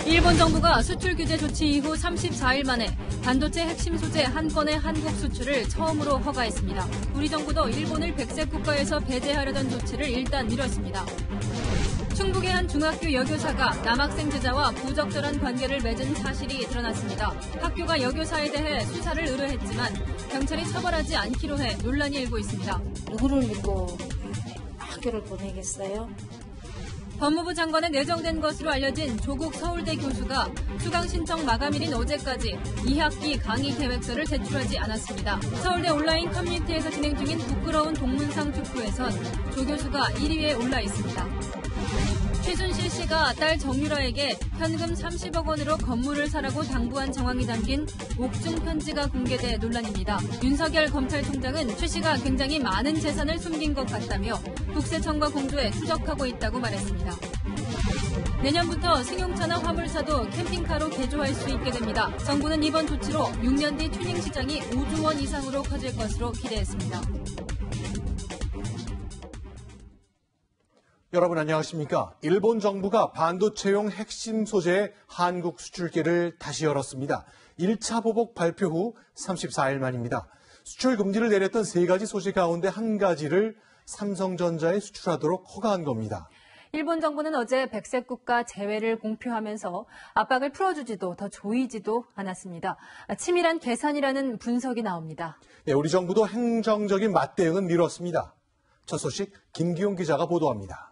일본 정부가 수출 규제 조치 이후 34일 만에 반도체 핵심 소재 한 건의 한국 수출을 처음으로 허가했습니다. 우리 정부도 일본을 백색 국가에서 배제하려던 조치를 일단 미뤘습니다. 충북의 한 중학교 여교사가 남학생 제자와 부적절한 관계를 맺은 사실이 드러났습니다. 학교가 여교사에 대해 수사를 의뢰했지만 경찰이 처벌하지 않기로 해 논란이 일고 있습니다. 누구를 믿고 학교를 보내겠어요? 법무부 장관에 내정된 것으로 알려진 조국 서울대 교수가 수강 신청 마감일인 어제까지 2학기 강의 계획서를 제출하지 않았습니다. 서울대 온라인 커뮤니티에서 진행 중인 부끄러운 동문상 투표에선 조 교수가 1위에 올라 있습니다. 최순실 씨가 딸 정유라에게 현금 30억 원으로 건물을 사라고 당부한 정황이 담긴 옥중 편지가 공개돼 논란입니다. 윤석열 검찰총장은 최 씨가 굉장히 많은 재산을 숨긴 것 같다며 국세청과 공조에 추적하고 있다고 말했습니다. 내년부터 승용차나 화물차도 캠핑카로 개조할 수 있게 됩니다. 정부는 이번 조치로 6년 뒤 튜닝 시장이 5조 원 이상으로 커질 것으로 기대했습니다. 여러분 안녕하십니까? 일본 정부가 반도체용 핵심 소재의 한국 수출기를 다시 열었습니다. 1차 보복 발표 후 34일 만입니다. 수출 금지를 내렸던 3가지 소재 가운데 한 가지를 삼성전자에 수출하도록 허가한 겁니다. 일본 정부는 어제 백색 국가 제외를 공표하면서 압박을 풀어주지도 더 조이지도 않았습니다. 치밀한 계산이라는 분석이 나옵니다. 네, 우리 정부도 행정적인 맞대응은 미뤘습니다. 첫 소식 김기용 기자가 보도합니다.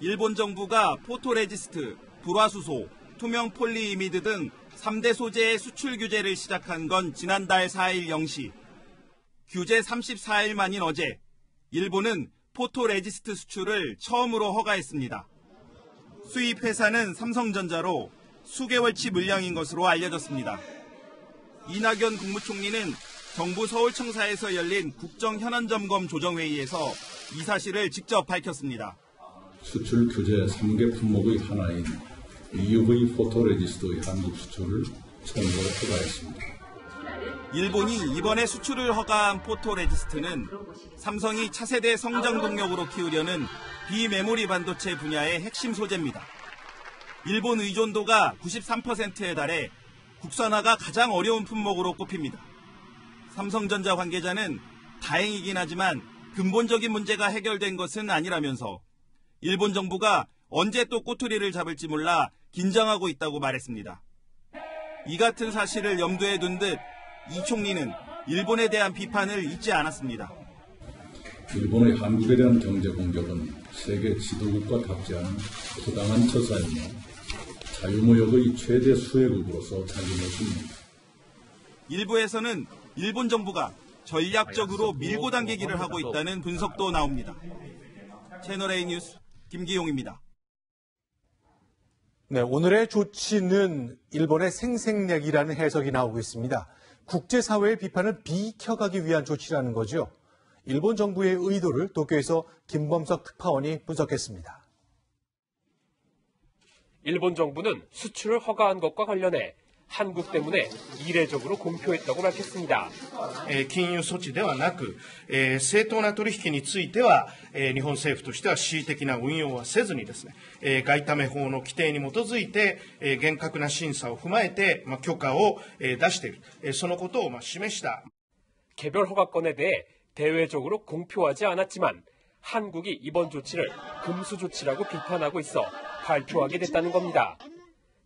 일본 정부가 포토레지스트, 불화수소, 투명 폴리이미드 등 3대 소재의 수출 규제를 시작한 건 지난달 4일 0시. 규제 34일 만인 어제, 일본은 포토레지스트 수출을 처음으로 허가했습니다. 수입 회사는 삼성전자로 수개월치 물량인 것으로 알려졌습니다. 이낙연 국무총리는 정부 서울청사에서 열린 국정현안점검 조정회의에서 이 사실을 직접 밝혔습니다. 수출 규제 3개 품목의 하나인 EUV 포토레지스트의 한국 수출을 처음으로 허가했습니다. 일본이 이번에 수출을 허가한 포토레지스트는 삼성이 차세대 성장 동력으로 키우려는 비메모리 반도체 분야의 핵심 소재입니다. 일본 의존도가 93%에 달해 국산화가 가장 어려운 품목으로 꼽힙니다. 삼성전자 관계자는 다행이긴 하지만 근본적인 문제가 해결된 것은 아니라면서 일본 정부가 언제 또 꼬투리를 잡을지 몰라 긴장하고 있다고 말했습니다. 이 같은 사실을 염두에 둔 듯 이 총리는 일본에 대한 비판을 잊지 않았습니다. 일본의 한국에 대한 경제 공격은 세계 지도국가답지 않은 부당한 처사이며 자유무역의 최대 수혜국으로서 자리매김니다. 일부에서는 일본 정부가 전략적으로 밀고 당기기를 하고 있다는 분석도 나옵니다. 채널A 뉴스 김기용입니다. 네, 오늘의 조치는 일본의 생색내기라는 해석이 나오고 있습니다. 국제사회의 비판을 비켜가기 위한 조치라는 거죠. 일본 정부의 의도를 도쿄에서 김범석 특파원이 분석했습니다. 일본 정부는 수출을 허가한 것과 관련해 한국 때문에 이례적으로 공표했다고 밝혔습니다. 禁輸措置ではなく、正当な取引については、日本政府としては恣意的な運用はせずにですね、外為法の規定に基づいて、厳格な審査を踏まえて、許可を出している、そのことを示した。 개별 허가권에 대해 대외적으로 공표하지 않았지만 한국이 이번 조치를 금수 조치라고 비판하고 있어 발표하게 됐다는 겁니다.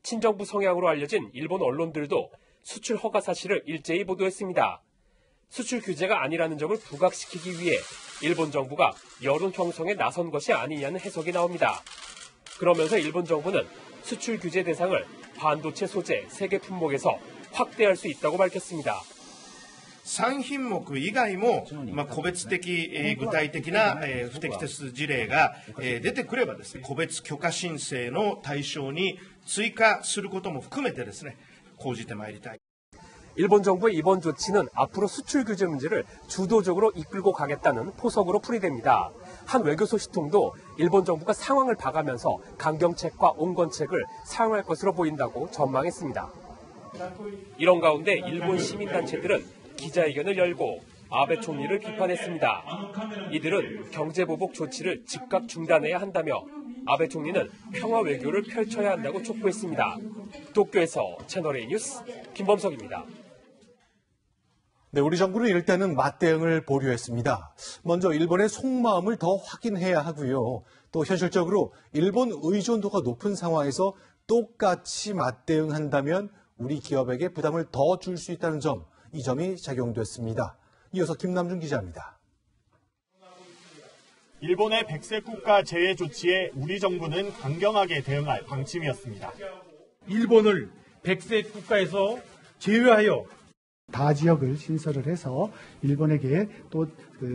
친정부 성향으로 알려진 일본 언론들도 수출 허가 사실을 일제히 보도했습니다. 수출 규제가 아니라는 점을 부각시키기 위해 일본 정부가 여론 형성에 나선 것이 아니냐는 해석이 나옵니다. 그러면서 일본 정부는 수출 규제 대상을 반도체 소재 3개 품목에서 확대할 수 있다고 밝혔습니다. 3品目以外も、個別的、具体的な、不適切事例が、出てくればですね、個別許可申請の対象に追加することも含めてですね、講じてまいりたい。 일본 정부의 이번 조치는 앞으로 수출 규제 문제를 주도적으로 이끌고 가겠다는 포석으로 풀이됩니다. 한 외교 소식통도 일본 정부가 상황을 봐가면서 강경책과 온건책을 사용할 것으로 보인다고 전망했습니다. 이런 가운데 일본 시민단체들은 기자회견을 열고 아베 총리를 비판했습니다. 이들은 경제보복 조치를 즉각 중단해야 한다며 아베 총리는 평화 외교를 펼쳐야 한다고 촉구했습니다. 도쿄에서 채널A 뉴스 김범석입니다. 네, 우리 정부는 일단은 맞대응을 보류했습니다. 먼저 일본의 속마음을 더 확인해야 하고요. 또 현실적으로 일본 의존도가 높은 상황에서 똑같이 맞대응한다면 우리 기업에게 부담을 더 줄 수 있다는 점, 이 점이 작용됐습니다. 이어서 김남준 기자입니다. 일본의 백색 국가 제외 조치에 우리 정부는 강경하게 대응할 방침이었습니다. 일본을 백색 국가에서 제외하여 다 지역을 신설을 해서 일본에게 또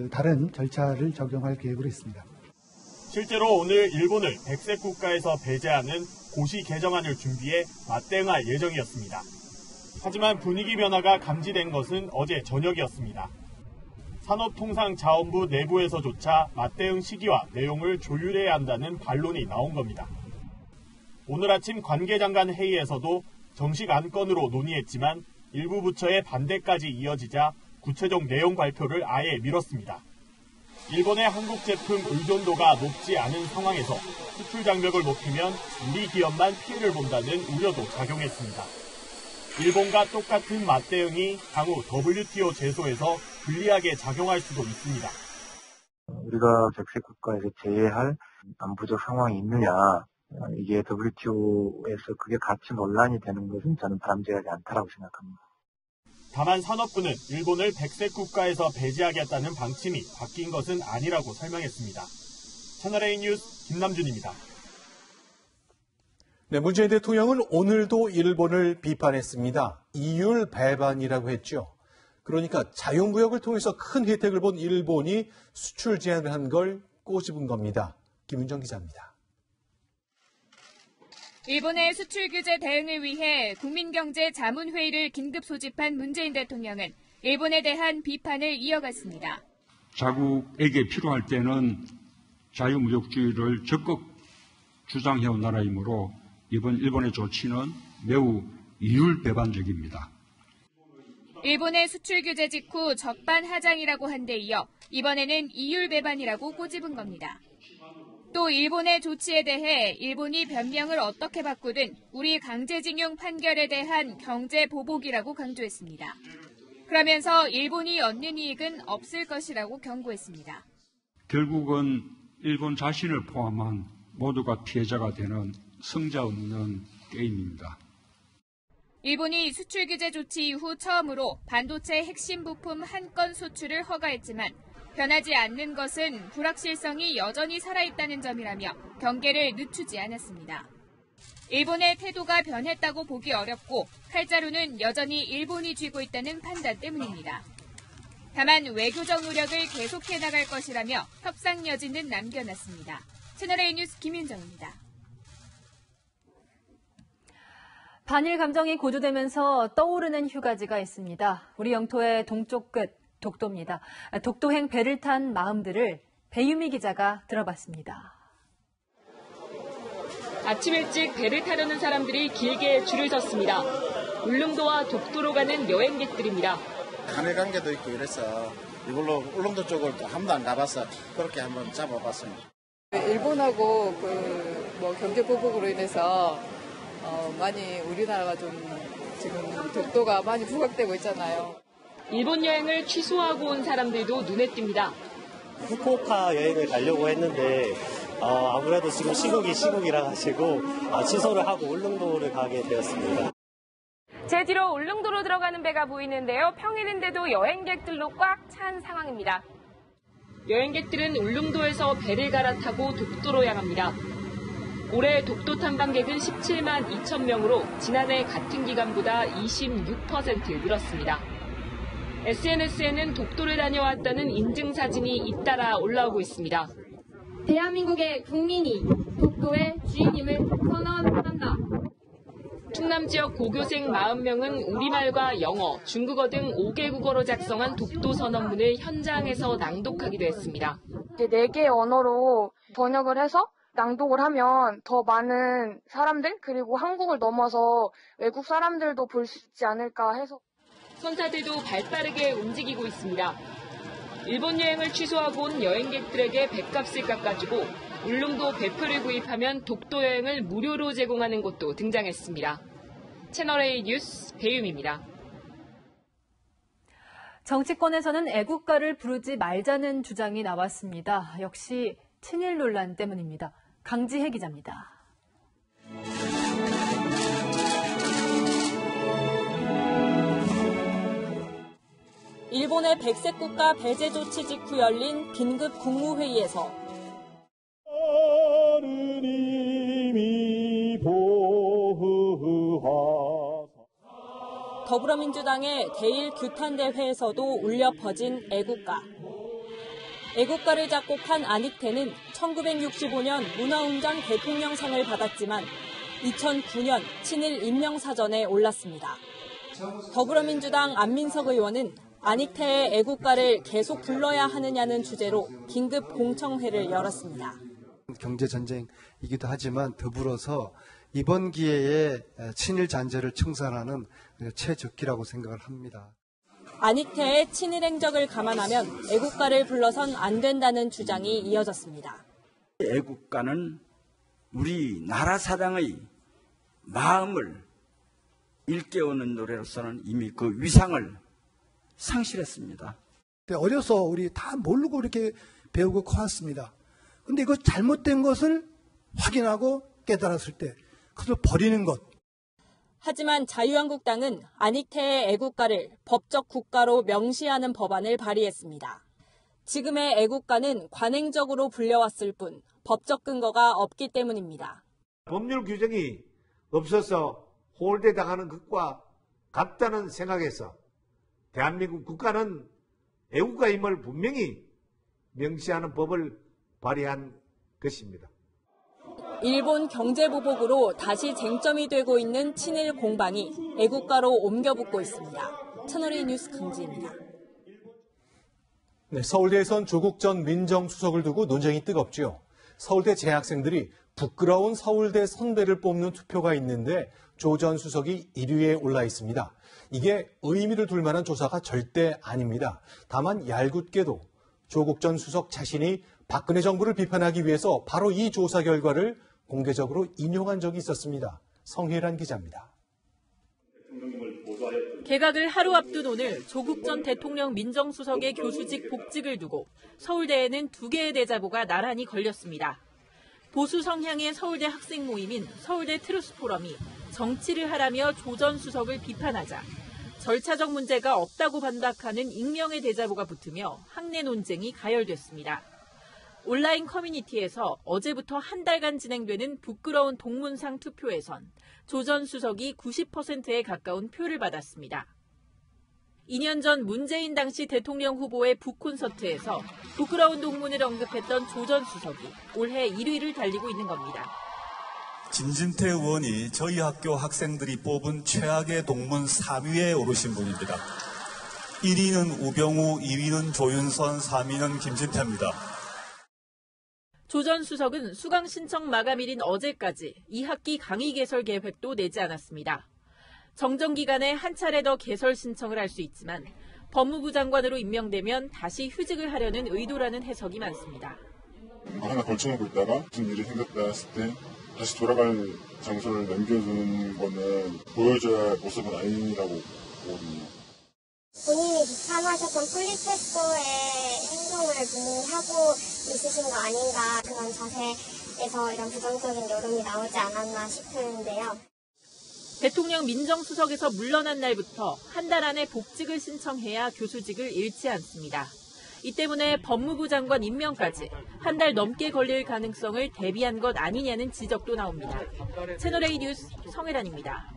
다른 절차를 적용할 계획으로 있습니다. 실제로 오늘 일본을 백색 국가에서 배제하는 고시 개정안을 준비해 맞대응할 예정이었습니다. 하지만 분위기 변화가 감지된 것은 어제 저녁이었습니다. 산업통상자원부 내부에서조차 맞대응 시기와 내용을 조율해야 한다는 반론이 나온 겁니다. 오늘 아침 관계장관 회의에서도 정식 안건으로 논의했지만 일부 부처의 반대까지 이어지자 구체적 내용 발표를 아예 미뤘습니다. 일본의 한국 제품 의존도가 높지 않은 상황에서 수출 장벽을 높이면 우리 기업만 피해를 본다는 우려도 작용했습니다. 일본과 똑같은 맞대응이 향후 WTO 제소에서 불리하게 작용할 수도 있습니다. 우리가 백색 국가에서 제외할 안보적 상황이 있느냐, 이게 WTO에서 그게 같이 논란이 되는 것은 저는 바람직하지 않다라고 생각합니다. 다만 산업부는 일본을 백색 국가에서 배제하겠다는 방침이 바뀐 것은 아니라고 설명했습니다. 채널A 뉴스 김남준입니다. 네, 문재인 대통령은 오늘도 일본을 비판했습니다. 이율 배반이라고 했죠. 그러니까 자유무역을 통해서 큰 혜택을 본 일본이 수출 제한을 한 걸 꼬집은 겁니다. 김윤정 기자입니다. 일본의 수출 규제 대응을 위해 국민경제자문회의를 긴급 소집한 문재인 대통령은 일본에 대한 비판을 이어갔습니다. 자국에게 필요할 때는 자유무역주의를 적극 주장해온 나라이므로 이번 일본의 조치는 매우 이율배반적입니다. 일본의 수출 규제 직후 적반하장이라고 한 데 이어 이번에는 이율배반이라고 꼬집은 겁니다. 또 일본의 조치에 대해 일본이 변명을 어떻게 바꾸든 우리 강제징용 판결에 대한 경제보복이라고 강조했습니다. 그러면서 일본이 얻는 이익은 없을 것이라고 경고했습니다. 결국은 일본 자신을 포함한 모두가 피해자가 되는 승자 없는 게임입니다. 일본이 수출 규제 조치 이후 처음으로 반도체 핵심 부품 한 건 수출을 허가했지만 변하지 않는 것은 불확실성이 여전히 살아있다는 점이라며 경계를 늦추지 않았습니다. 일본의 태도가 변했다고 보기 어렵고 칼자루는 여전히 일본이 쥐고 있다는 판단 때문입니다. 다만 외교적 노력을 계속해 나갈 것이라며 협상 여지는 남겨놨습니다. 채널A 뉴스 김윤정입니다. 반일 감정이 고조되면서 떠오르는 휴가지가 있습니다. 우리 영토의 동쪽 끝 독도입니다. 독도행 배를 탄 마음들을 배유미 기자가 들어봤습니다. 아침 일찍 배를 타려는 사람들이 길게 줄을 섰습니다. 울릉도와 독도로 가는 여행객들입니다. 한일관계도 있고 이래서 이걸로 울릉도 쪽을 한 번도 안 가봐서 그렇게 한번 잡아봤습니다. 일본하고 경제 보복으로 인해서 많이 우리나라가 좀 지금 독도가 많이 부각되고 있잖아요. 일본 여행을 취소하고 온 사람들도 눈에 띕니다. 후쿠오카 여행을 가려고 했는데 아무래도 지금 시국이라 가지고 취소를 하고 울릉도를 가게 되었습니다. 제 뒤로 울릉도로 들어가는 배가 보이는데요. 평일인데도 여행객들로 꽉 찬 상황입니다. 여행객들은 울릉도에서 배를 갈아타고 독도로 향합니다. 올해 독도 탐방객은 17만 2천 명으로 지난해 같은 기간보다 26% 늘었습니다. SNS에는 독도를 다녀왔다는 인증사진이 잇따라 올라오고 있습니다. 대한민국의 국민이 독도의 주인임을 선언한다. 충남 지역 고교생 40명은 우리말과 영어, 중국어 등 5개 국어로 작성한 독도 선언문을 현장에서 낭독하기도 했습니다. 4개의 언어로 번역을 해서 낭독을 하면 더 많은 사람들 그리고 한국을 넘어서 외국 사람들도 볼 수 있지 않을까 해서 선사들도 발빠르게 움직이고 있습니다. 일본 여행을 취소하고 온 여행객들에게 배값을 깎아주고 울릉도 배표를 구입하면 독도 여행을 무료로 제공하는 곳도 등장했습니다. 채널A 뉴스 배유미입니다. 정치권에서는 애국가를 부르지 말자는 주장이 나왔습니다. 역시 친일 논란 때문입니다. 강지혜 기자입니다. 일본의 백색 국가 배제 조치 직후 열린 긴급 국무회의에서 더불어민주당의 대일 규탄대회에서도 울려 퍼진 애국가. 애국가를 작곡한 안익태는 1965년 문화훈장 대통령상을 받았지만 2009년 친일 임명사전에 올랐습니다. 더불어민주당 안민석 의원은 안익태의 애국가를 계속 불러야 하느냐는 주제로 긴급 공청회를 열었습니다. 경제전쟁이기도 하지만 더불어서 이번 기회에 친일 잔재를 청산하는 최적기라고 생각을 합니다. 안익태의 친일 행적을 감안하면 애국가를 불러선 안 된다는 주장이 이어졌습니다. 애국가는 우리나라 사랑의 마음을 일깨우는 노래로서는 이미 그 위상을 상실했습니다. 어려서 우리 다 모르고 이렇게 배우고 커왔습니다. 근데 이거 잘못된 것을 확인하고 깨달았을 때 그것을 버리는 것. 하지만 자유한국당은 안익태의 애국가를 법적 국가로 명시하는 법안을 발의했습니다. 지금의 애국가는 관행적으로 불려왔을 뿐 법적 근거가 없기 때문입니다. 법률 규정이 없어서 홀대당하는 것과 같다는 생각에서 대한민국 국가는 애국가임을 분명히 명시하는 법을 발의한 것입니다. 일본 경제보복으로 다시 쟁점이 되고 있는 친일 공방이 애국가로 옮겨붙고 있습니다. 채널A 뉴스 강지입니다. 네, 서울대에선 조국 전 민정수석을 두고 논쟁이 뜨겁죠. 서울대 재학생들이 부끄러운 서울대 선배를 뽑는 투표가 있는데 조 전 수석이 1위에 올라 있습니다. 이게 의미를 둘 만한 조사가 절대 아닙니다. 다만 얄궂게도 조국 전 수석 자신이 박근혜 정부를 비판하기 위해서 바로 이 조사 결과를 공개적으로 인용한 적이 있었습니다. 성혜란 기자입니다. 개각을 하루 앞둔 오늘 조국 전 대통령 민정수석의 교수직 복직을 두고 서울대에는 2개의 대자보가 나란히 걸렸습니다. 보수 성향의 서울대 학생 모임인 서울대 트루스포럼이 정치를 하라며 조 전 수석을 비판하자 절차적 문제가 없다고 반박하는 익명의 대자보가 붙으며 학내 논쟁이 가열됐습니다. 온라인 커뮤니티에서 어제부터 한 달간 진행되는 부끄러운 동문상 투표에선 조 전 수석이 90%에 가까운 표를 받았습니다. 2년 전 문재인 당시 대통령 후보의 북콘서트에서 부끄러운 동문을 언급했던 조 전 수석이 올해 1위를 달리고 있는 겁니다. 진진태 의원이 저희 학교 학생들이 뽑은 최악의 동문 3위에 오르신 분입니다. 1위는 우병우, 2위는 조윤선, 3위는 김진태입니다. 조 전 수석은 수강 신청 마감일인 어제까지 2학기 강의 개설 계획도 내지 않았습니다. 정정 기간에 한 차례 더 개설 신청을 할 수 있지만 법무부 장관으로 임명되면 다시 휴직을 하려는 의도라는 해석이 많습니다. 하나 걸쳐놓고 있다가 무슨 일이 생겼다 했을 때 다시 돌아갈 장소를 남겨주는 거는 보여줘야 할 모습은 아니라고 보거든요. 본인이 비판하셨던 폴리테스토의 행동을 하고 있으신 거 아닌가, 그런 자세에서 이런 부정적인 여론이 나오지 않았나 싶은데요. 대통령 민정수석에서 물러난 날부터 한 달 안에 복직을 신청해야 교수직을 잃지 않습니다. 이 때문에 법무부 장관 임명까지 한 달 넘게 걸릴 가능성을 대비한 것 아니냐는 지적도 나옵니다. 채널A 뉴스 성혜란입니다.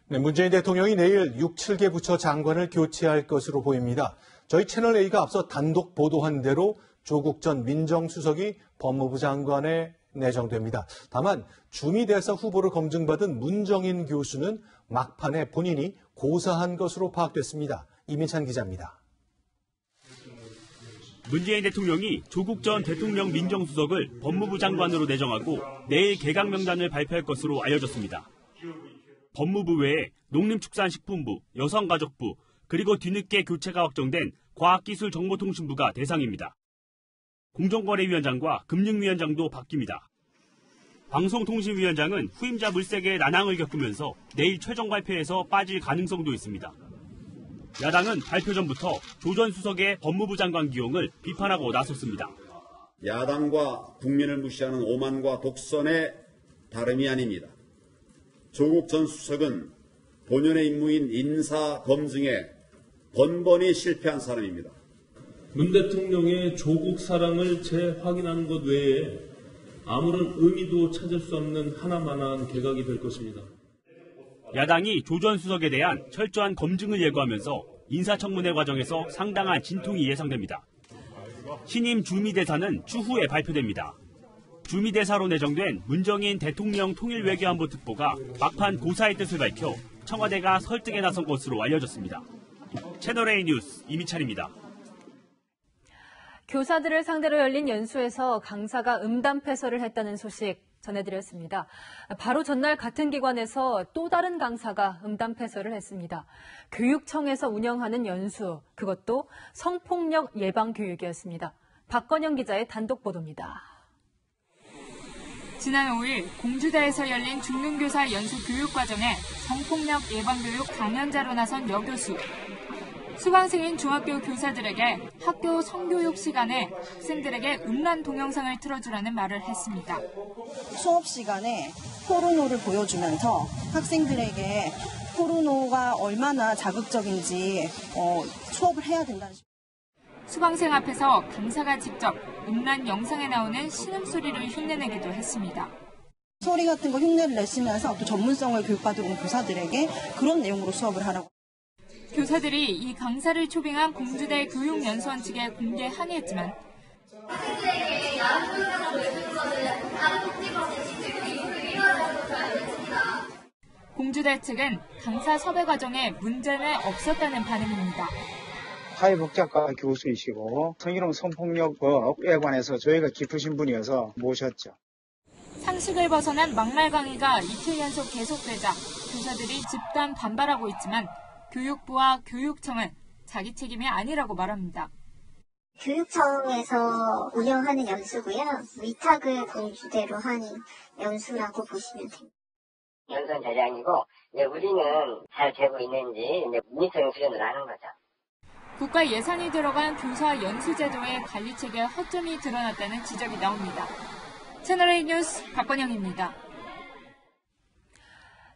네, 문재인 대통령이 내일 6, 7개 부처 장관을 교체할 것으로 보입니다. 저희 채널A가 앞서 단독 보도한 대로 조국 전 민정수석이 법무부 장관에 내정됩니다. 다만 주미대사 후보로 검증받은 문정인 교수는 막판에 본인이 고사한 것으로 파악됐습니다. 이민찬 기자입니다. 문재인 대통령이 조국 전 대통령 민정수석을 법무부 장관으로 내정하고 내일 개각 명단을 발표할 것으로 알려졌습니다. 법무부 외에 농림축산식품부, 여성가족부, 그리고 뒤늦게 교체가 확정된 과학기술정보통신부가 대상입니다. 공정거래위원장과 금융위원장도 바뀝니다. 방송통신위원장은 후임자 물색에 난항을 겪으면서 내일 최종 발표에서 빠질 가능성도 있습니다. 야당은 발표 전부터 조 전 수석의 법무부 장관 기용을 비판하고 나섰습니다. 야당과 국민을 무시하는 오만과 독선의 다름이 아닙니다. 조국 전 수석은 본연의 임무인 인사 검증에 번번이 실패한 사람입니다. 문 대통령의 조국 사랑을 재확인하는 것 외에 아무런 의미도 찾을 수 없는 하나만한 개각이 될 것입니다. 야당이 조 전 수석에 대한 철저한 검증을 예고하면서 인사청문회 과정에서 상당한 진통이 예상됩니다. 신임 주미대사는 추후에 발표됩니다. 주미대사로 내정된 문정인 대통령 통일외교안보 특보가 막판 고사의 뜻을 밝혀 청와대가 설득에 나선 것으로 알려졌습니다. 채널A 뉴스 이미찬입니다. 교사들을 상대로 열린 연수에서 강사가 음담패설을 했다는 소식 전해드렸습니다. 바로 전날 같은 기관에서 또 다른 강사가 음담패설을 했습니다. 교육청에서 운영하는 연수, 그것도 성폭력 예방 교육이었습니다. 박건영 기자의 단독 보도입니다. 지난 5일 공주대에서 열린 중등교사 연수 교육과정에 성폭력 예방교육 강연자로 나선 여교수. 수강생인 중학교 교사들에게 학교 성교육 시간에 학생들에게 음란 동영상을 틀어주라는 말을 했습니다. 수업 시간에 포르노를 보여주면서 학생들에게 포르노가 얼마나 자극적인지 수업을 해야 된다는 식으로. 수강생 앞에서 강사가 직접 음란 영상에 나오는 신음소리를 흉내내기도 했습니다. 소리 같은 거 흉내를 내시면서 또 전문성을 교육받으러 온 교사들에게 그런 내용으로 수업을 하라고. 교사들이 이 강사를 초빙한 공주대 교육연수원 측에 공개 항의했지만 공주대 측은 강사 섭외 과정에 문제는 없었다는 반응입니다. 사회복지학과 교수이시고 성희롱 성폭력법에 관해서 저희가 깊으신 분이어서 모셨죠. 상식을 벗어난 막말 강의가 이틀 연속 계속되자 교사들이 집단 반발하고 있지만 교육부와 교육청은 자기 책임이 아니라고 말합니다. 교육청에서 운영하는 연수고요. 위탁을 공주대로 한 연수라고 보시면 됩니다. 연수원 대장이고 우리는 잘 되고 있는지 모니터링 수련을 하는 거죠. 국가 예산이 들어간 교사 연수 제도의 관리책에 허점이 드러났다는 지적이 나옵니다. 채널A 뉴스 박건영입니다.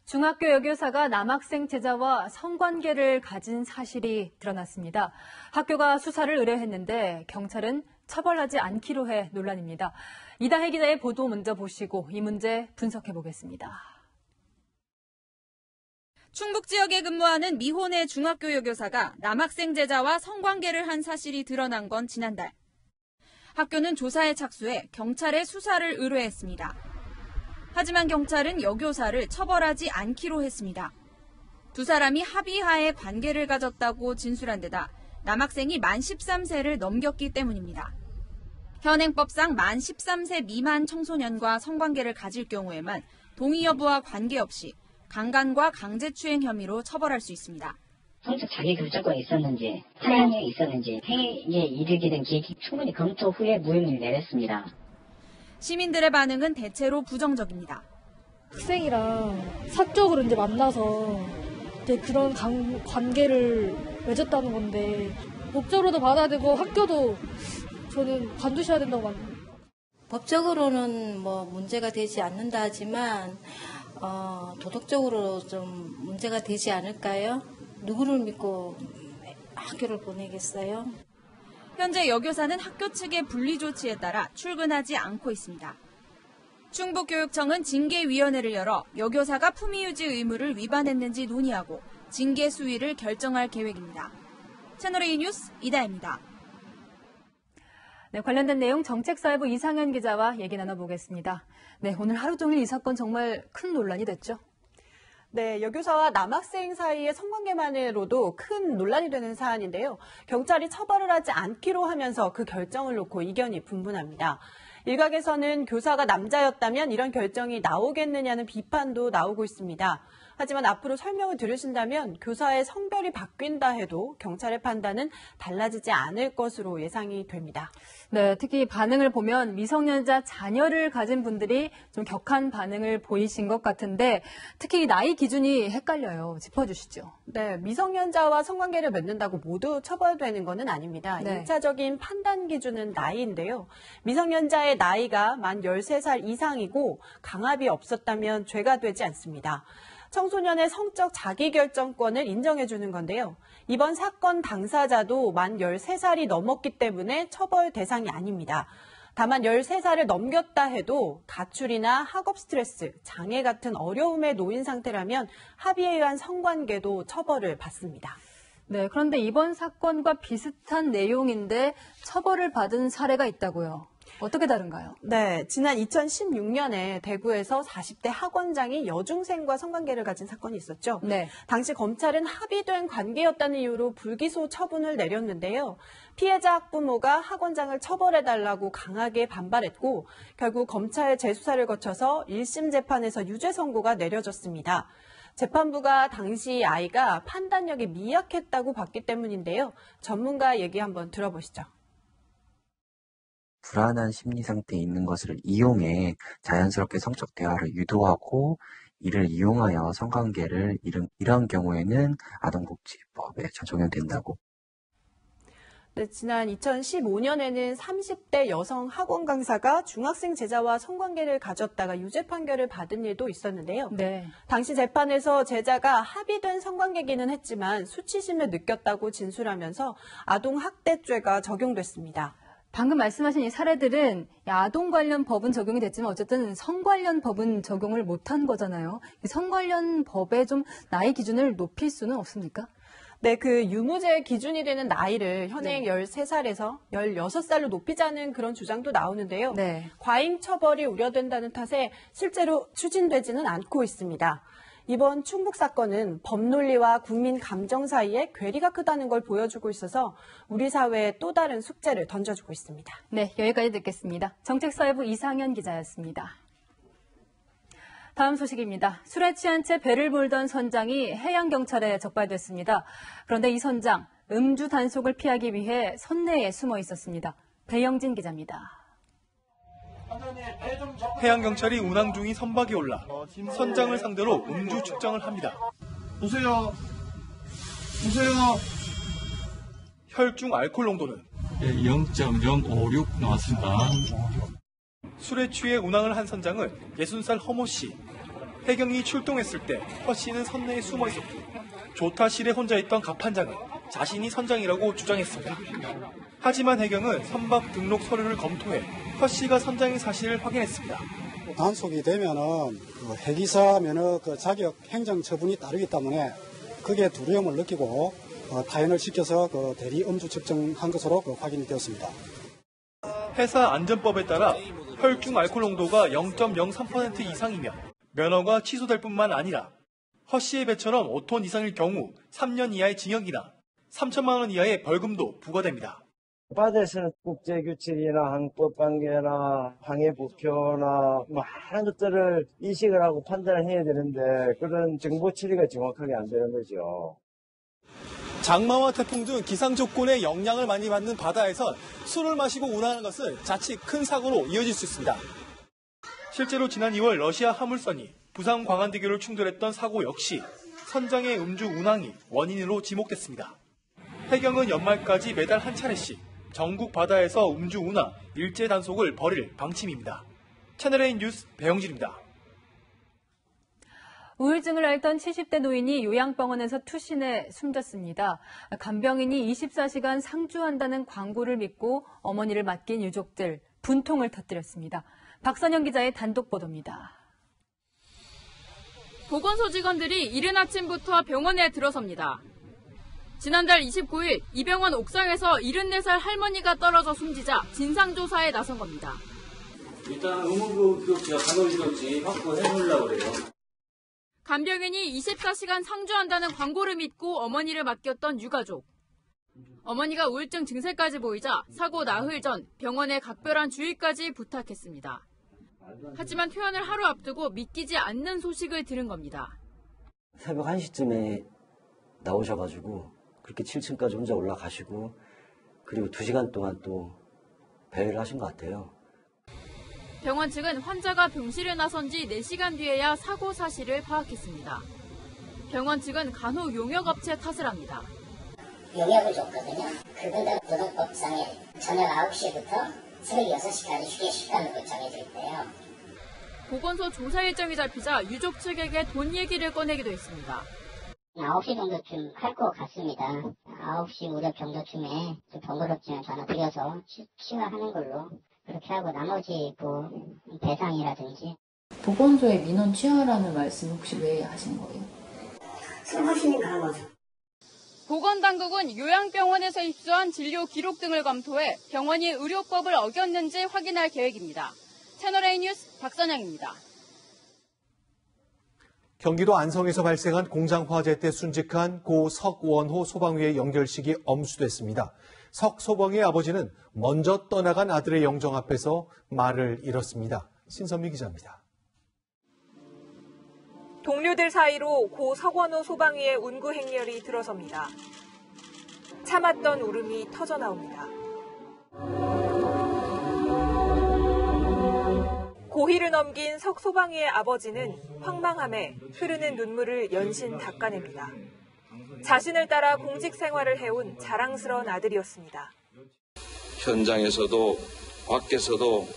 중학교 여교사가 남학생 제자와 성관계를 가진 사실이 드러났습니다. 학교가 수사를 의뢰했는데 경찰은 처벌하지 않기로 해 논란입니다. 이다혜 기자의 보도 먼저 보시고 이 문제 분석해 보겠습니다. 충북 지역에 근무하는 미혼의 중학교 여교사가 남학생 제자와 성관계를 한 사실이 드러난 건 지난달. 학교는 조사에 착수해 경찰에 수사를 의뢰했습니다. 하지만 경찰은 여교사를 처벌하지 않기로 했습니다. 두 사람이 합의하에 관계를 가졌다고 진술한 데다 남학생이 만 13세를 넘겼기 때문입니다. 현행법상 만 13세 미만 청소년과 성관계를 가질 경우에만 동의 여부와 관계없이 강간과 강제추행 혐의로 처벌할 수 있습니다. 성적 자기 교정과 있었는지, 사양이 있었는지, 행위에 이르게 된 계획이 충분히 검토 후에 무혐의를 내렸습니다. 시민들의 반응은 대체로 부정적입니다. 학생이랑 사적으로 이제 만나서 이제 그런 관계를 맺었다는 건데 법적으로도 받아야 되고 학교도 저는 관두셔야 된다고 봅니다. 법적으로는 뭐 문제가 되지 않는다 하지만 도덕적으로 좀 문제가 되지 않을까요? 누구를 믿고 학교를 보내겠어요? 현재 여교사는 학교 측의 분리 조치에 따라 출근하지 않고 있습니다. 충북교육청은 징계위원회를 열어 여교사가 품위유지 의무를 위반했는지 논의하고 징계 수위를 결정할 계획입니다. 채널A 뉴스 이다혜입니다. 네, 관련된 내용 정책사회부 이상현 기자와 얘기 나눠보겠습니다. 네, 오늘 하루 종일 이 사건 정말 큰 논란이 됐죠? 네, 여교사와 남학생 사이의 성관계만으로도 큰 논란이 되는 사안인데요. 경찰이 처벌을 하지 않기로 하면서 그 결정을 놓고 이견이 분분합니다. 일각에서는 교사가 남자였다면 이런 결정이 나오겠느냐는 비판도 나오고 있습니다. 하지만 앞으로 설명을 들으신다면 교사의 성별이 바뀐다 해도 경찰의 판단은 달라지지 않을 것으로 예상이 됩니다. 네, 특히 반응을 보면 미성년자 자녀를 가진 분들이 좀 격한 반응을 보이신 것 같은데 특히 나이 기준이 헷갈려요. 짚어주시죠. 네, 미성년자와 성관계를 맺는다고 모두 처벌되는 것은 아닙니다. 네. 1차적인 판단 기준은 나이인데요. 미성년자의 나이가 만 13살 이상이고 강압이 없었다면 죄가 되지 않습니다. 청소년의 성적 자기결정권을 인정해주는 건데요. 이번 사건 당사자도 만 13살이 넘었기 때문에 처벌 대상이 아닙니다. 다만 13살을 넘겼다 해도 가출이나 학업 스트레스, 장애 같은 어려움에 놓인 상태라면 합의에 의한 성관계도 처벌을 받습니다. 네, 그런데 이번 사건과 비슷한 내용인데 처벌을 받은 사례가 있다고요. 어떻게 다른가요? 네, 지난 2016년에 대구에서 40대 학원장이 여중생과 성관계를 가진 사건이 있었죠. 네. 당시 검찰은 합의된 관계였다는 이유로 불기소 처분을 내렸는데요. 피해자 학부모가 학원장을 처벌해달라고 강하게 반발했고 결국 검찰 재수사를 거쳐서 1심 재판에서 유죄 선고가 내려졌습니다. 재판부가 당시 아이가 판단력이 미약했다고 봤기 때문인데요. 전문가 얘기 한번 들어보시죠. 불안한 심리 상태에 있는 것을 이용해 자연스럽게 성적 대화를 유도하고 이를 이용하여 성관계를 이런 경우에는 아동복지법에 적용된다고. 네, 지난 2015년에는 30대 여성 학원 강사가 중학생 제자와 성관계를 가졌다가 유죄 판결을 받은 일도 있었는데요. 네. 당시 재판에서 제자가 합의된 성관계기는 했지만 수치심을 느꼈다고 진술하면서 아동학대죄가 적용됐습니다. 방금 말씀하신 이 사례들은 아동 관련 법은 적용이 됐지만 어쨌든 성 관련 법은 적용을 못한 거잖아요. 이 성 관련 법에 좀 나이 기준을 높일 수는 없습니까? 네, 그 유무죄 기준이 되는 나이를 현행 13살에서 16살로 높이자는 그런 주장도 나오는데요. 네. 과잉 처벌이 우려된다는 탓에 실제로 추진되지는 않고 있습니다. 이번 충북 사건은 법논리와 국민 감정 사이에 괴리가 크다는 걸 보여주고 있어서 우리 사회에 또 다른 숙제를 던져주고 있습니다. 네, 여기까지 듣겠습니다. 정책사회부 이상현 기자였습니다. 다음 소식입니다. 술에 취한 채 배를 몰던 선장이 해양경찰에 적발됐습니다. 그런데 이 선장, 음주 단속을 피하기 위해 선내에 숨어 있었습니다. 배영진 기자입니다. 해양경찰이 운항 중인 선박에 올라 선장을 상대로 음주 측정을 합니다. 보세요. 혈중 알코올 농도는 0.056 나왔습니다. 술에 취해 운항을 한 선장은 60살 허모 씨. 해경이 출동했을 때 허 씨는 선내에 숨어 있었고 조타실에 혼자 있던 갑판장은 자신이 선장이라고 주장했습니다. 하지만 해경은 선박 등록 서류를 검토해 허 씨가 선장인 사실을 확인했습니다. 단속이 되면은 해기사 면허 자격 행정 처분이 따르기 때문에 그게 두려움을 느끼고 타인을 시켜서 대리 음주 측정한 것으로 확인이 되었습니다. 회사 안전법에 따라 혈중 알코올 농도가 0.03% 이상이면 면허가 취소될 뿐만 아니라 허 씨의 배처럼 5톤 이상일 경우 3년 이하의 징역이나 3천만 원 이하의 벌금도 부과됩니다. 바다에서는 국제규칙이나 항법관계나 항해법표나 많은 것들을 인식을 하고 판단을 해야 되는데 그런 정보 처리가 정확하게 안 되는 거죠. 장마와 태풍 등 기상 조건에 영향을 많이 받는 바다에선 술을 마시고 운항하는 것은 자칫 큰 사고로 이어질 수 있습니다. 실제로 지난 2월 러시아 화물선이 부산 광안대교를 충돌했던 사고 역시 선장의 음주 운항이 원인으로 지목됐습니다. 해경은 연말까지 매달 한 차례씩 전국 바다에서 음주 운항 일제 단속을 벌일 방침입니다. 채널A 뉴스 배영진입니다. 우울증을 앓던 70대 노인이 요양병원에서 투신해 숨졌습니다. 간병인이 24시간 상주한다는 광고를 믿고 어머니를 맡긴 유족들, 분통을 터뜨렸습니다. 박선영 기자의 단독 보도입니다. 보건소 직원들이 이른 아침부터 병원에 들어섭니다. 지난달 29일 이 병원 옥상에서 74살 할머니가 떨어져 숨지자 진상조사에 나선 겁니다. 일단 의무교육 제가 간호인력지 확보해보려고 그래요. 간병인이 24시간 상주한다는 광고를 믿고 어머니를 맡겼던 유가족. 어머니가 우울증 증세까지 보이자 사고 나흘 전 병원에 각별한 주의까지 부탁했습니다. 하지만 퇴원을 하루 앞두고 믿기지 않는 소식을 들은 겁니다. 새벽 1시쯤에 나오셔가지고 그렇게 7층까지 혼자 올라가시고 그리고 2시간 동안 또 배회를 하신 것 같아요. 병원 측은 환자가 병실에 나선 지 4시간 뒤에야 사고 사실을 파악했습니다. 병원 측은 간호용역업체 탓을 합니다. 용역을 줬거든요. 그분들 노동법상에 저녁 9시부터 새벽 6시까지 휴게시간으로 정해져 있대요. 보건소 조사 일정이 잡히자 유족 측에게 돈 얘기를 꺼내기도 했습니다. 9시 정도쯤 할 것 같습니다. 9시 무렵 정도쯤에 좀 번거롭지만 전화 드려서 치료하는 걸로 그렇게 하고 나머지 배상이라든지. 보건소에 민원 취하라는 말씀 혹시 왜 하신 거예요? 생각하시는 그런 거죠. 보건당국은 요양병원에서 입수한 진료 기록 등을 검토해 병원이 의료법을 어겼는지 확인할 계획입니다. 채널A 뉴스 박선영입니다. 경기도 안성에서 발생한 공장 화재 때 순직한 고 석원호 소방위의 영결식이 엄수됐습니다. 석 소방의 아버지는 먼저 떠나간 아들의 영정 앞에서 말을 잃었습니다. 신선미 기자입니다. 동료들 사이로 고 석원호 소방위의 운구 행렬이 들어섭니다. 참았던 울음이 터져나옵니다. 고희를 넘긴 석 소방위의 아버지는 황망함에 흐르는 눈물을 연신 닦아냅니다. 자신을 따라 공직 생활을 해온 자랑스러운 아들이었습니다. 현장에서도 밖에서도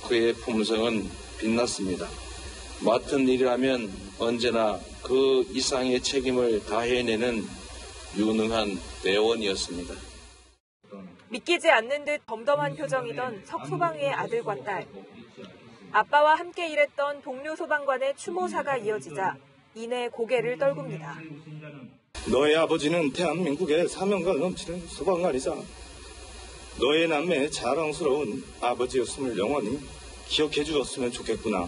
그의 품성은 빛났습니다. 맡은 일이라면 언제나 그 이상의 책임을 다해내는 유능한 대원이었습니다. 믿기지 않는 듯 덤덤한 표정이던 석 소방위의 아들과 딸. 아빠와 함께 일했던 동료 소방관의 추모사가 이어지자 이내 고개를 떨굽니다. 너의 아버지는 대한민국의 사명감 넘치는 소방관이자 너의 남매의 자랑스러운 아버지였음을 영원히 기억해 주었으면 좋겠구나.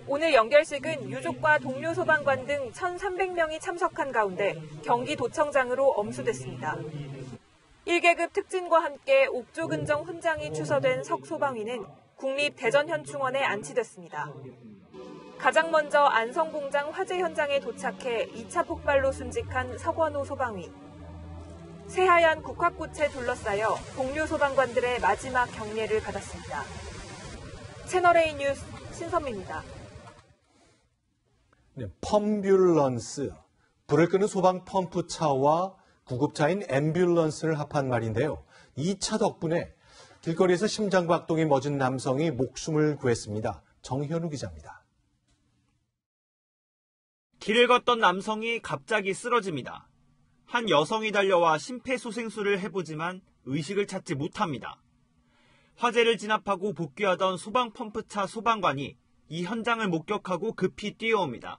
오늘 영결식은 유족과 동료 소방관 등 1,300명이 참석한 가운데 경기도청장으로 엄수됐습니다. 1계급 특진과 함께 옥조근정 훈장이 추서된 석 소방위는 국립대전현충원에 안치됐습니다. 가장 먼저 안성공장 화재 현장에 도착해 2차 폭발로 순직한 석원호 소방위. 새하얀 국화꽃에 둘러싸여 동료 소방관들의 마지막 경례를 받았습니다. 채널A 뉴스 신선미입니다. 네, 펌뷸런스, 불을 끄는 소방 펌프차와 구급차인 앰뷸런스를 합한 말인데요. 이 차 덕분에 길거리에서 심장박동이 멎은 남성이 목숨을 구했습니다. 정현우 기자입니다. 길을 걷던 남성이 갑자기 쓰러집니다. 한 여성이 달려와 심폐소생술을 해보지만 의식을 찾지 못합니다. 화재를 진압하고 복귀하던 소방 펌프차 소방관이 이 현장을 목격하고 급히 뛰어옵니다.